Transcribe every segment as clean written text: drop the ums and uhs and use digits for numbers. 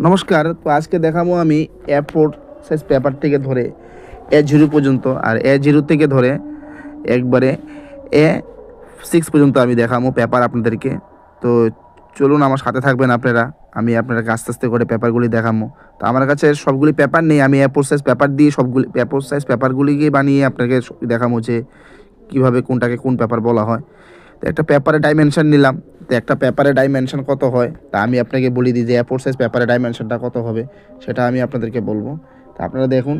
নমস্কার। তো আজকে দেখাবো আমি A4 সাইজ পেপার থেকে ধরে A0 পর্যন্ত আর A0 থেকে ধরে একবারে A6 পর্যন্ত আমি দেখাবো পেপার আপনাদেরকে। তো চলুন আমার সাথে থাকবেন আপনারা। আমি আপনাদেরকে আস্তে আস্তে করে পেপারগুলি দেখাবো। তো আমার কাছে সবগুলি পেপার নেই, আমি A4 সাইজ পেপার দিয়ে সবগুলি A4 সাইজ পেপারগুলিকে বানিয়ে আপনাকে দেখাবো যে কীভাবে কোনটাকে কোন পেপার বলা হয়। তো একটা পেপারের ডাইমেনশন নিলাম। তো একটা পেপারের ডাইমেনশন কত হয় তা আমি আপনাকে বলে দিই যে A4 সাইজ পেপারের ডাইমেনশনটা কত হবে সেটা আমি আপনাদেরকে বলবো। তো আপনারা দেখুন,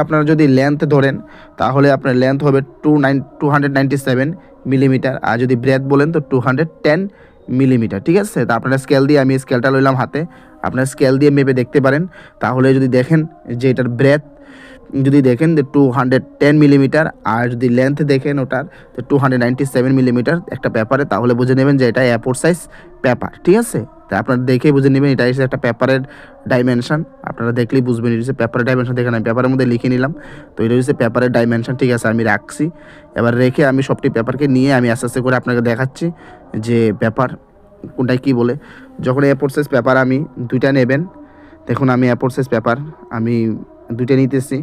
আপনারা যদি লেন্থ ধরেন তাহলে আপনার লেন্থ হবে 297 মিলিমিটার, আর যদি ব্রেথ বলেন তো 210 মিলিমিটার। ঠিক আছে, তা আপনারা স্কেল দিয়ে, আমি স্কেলটা লইলাম হাতে, আপনার স্কেল দিয়ে মেপে দেখতে পারেন। তাহলে যদি দেখেন যে এটার ব্রেথ যদি দেখেন যে 210 মিলিমিটার, আর যদি লেন্থ দেখেন ওটার তো 297 মিলিমিটার একটা পেপারে, তাহলে বুঝে নেবেন যে এটা A4 সাইজ পেপার। ঠিক আছে, তা আপনারা দেখে বুঝে নেবেন এটা হচ্ছে একটা পেপারের ডাইমেনশন। আপনারা দেখলেই বুঝবেন এটা হচ্ছে পেপারের ডাইমেনশন। দেখেন আমি পেপারের মধ্যে লিখে নিলাম, তো এটা হচ্ছে পেপারের ডাইমেনশন। ঠিক আছে, আমি রাখছি। এবার রেখে আমি সবটি পেপারকে নিয়ে আমি আস্তে আস্তে করে আপনাকে দেখাচ্ছি যে পেপার কোনটায় কী বলে। যখন A4 সাইজ পেপার আমি দুইটা নেবেন, দেখুন আমি A4 সাইজ পেপার আমি দুইটা নিতেছি।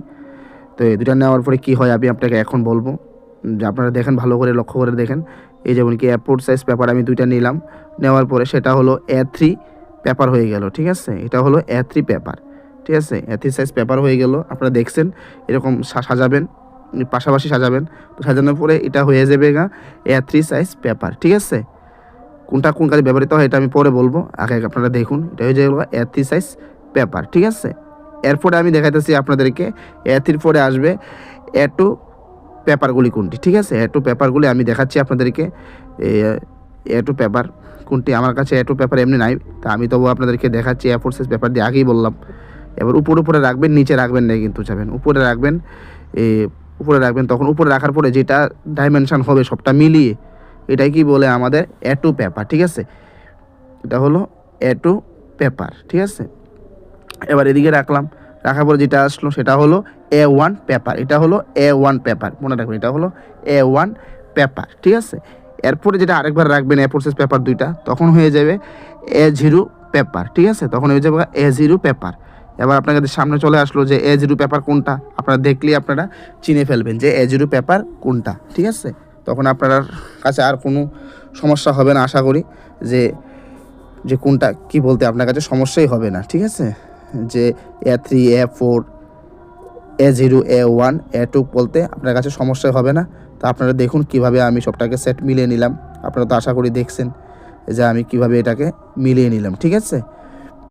তো এই দুটা নেওয়ার পরে কী হয় আমি আপনাকে এখন বলবো, যে আপনারা দেখেন, ভালো করে লক্ষ্য করে দেখেন। এই যেমন কি A4 সাইজ পেপার আমি দুইটা নিলাম, নেওয়ার পরে সেটা হলো A3 পেপার হয়ে গেল। ঠিক আছে, এটা হলো A3 পেপার। ঠিক আছে, A3 সাইজ পেপার হয়ে গেল। আপনারা দেখছেন এরকম সাজাবেন, পাশাপাশি সাজাবেন। তো সাজানোর পরে এটা হয়ে যাবে A3 সাইজ পেপার। ঠিক আছে, কোনটা কোন কাজে ব্যবহৃত হয় এটা আমি পরে বলবো, আগে আপনারা দেখুন এটা হয়ে যাবে A3 সাইজ পেপার। ঠিক আছে, এরপরে আমি দেখাইতেছি আপনাদেরকে A3 পরে আসবে A2 পেপারগুলি কোনটি। ঠিক আছে, A2 পেপারগুলি আমি দেখাচ্ছি আপনাদেরকে। A2 পেপার কোনটি, আমার কাছে A2 পেপার এমনি নাই, তা আমি তবু আপনাদেরকে দেখাচ্ছি A4 সাইজ পেপার দিয়ে, আগেই বললাম। এবার উপরে রাখবেন, নিচে রাখবেন না কিন্তু যাবেন, উপরে রাখবেন। উপরে রাখবেন, তখন উপরে রাখার পরে যেটা ডাইমেনশন হবে সবটা মিলিয়ে এটাই কি বলে আমাদের A2 পেপার। ঠিক আছে, এটা হলো A2 পেপার। ঠিক আছে, এবার এদিকে রাখলাম, রাখার পরে যেটা আসলো সেটা হলো A1 পেপার। এটা হলো A1 পেপার, মনে রাখবেন এটা হলো A1 পেপার। ঠিক আছে, এরপরে যেটা আরেকবার রাখবেন A4 সাইজ পেপার দুইটা, তখন হয়ে যাবে A0 পেপার। ঠিক আছে, তখন হয়ে যাবে A0 পেপার। এবার আপনাদের সামনে চলে আসলো যে A0 পেপার কোনটা, আপনারা দেখলেই আপনারা চিনে ফেলবেন যে A0 পেপার কোনটা। ঠিক আছে, তখন আপনার কাছে আর কোনো সমস্যা হবে না, আশা করি যে কোনটা কি বলতে আপনার কাছে সমস্যাই হবে না। ঠিক আছে, যে A3 A4 A0 A1 A2 বলতে আপনার কাছে সমস্যা হবে না। তো আপনারা দেখুন কিভাবে আমি সবটাকে সেট মিলিয়ে নিলাম। আপনারা তো আশা করি দেখছেন যে আমি কিভাবে এটাকে মিলিয়ে নিলাম। ঠিক আছে,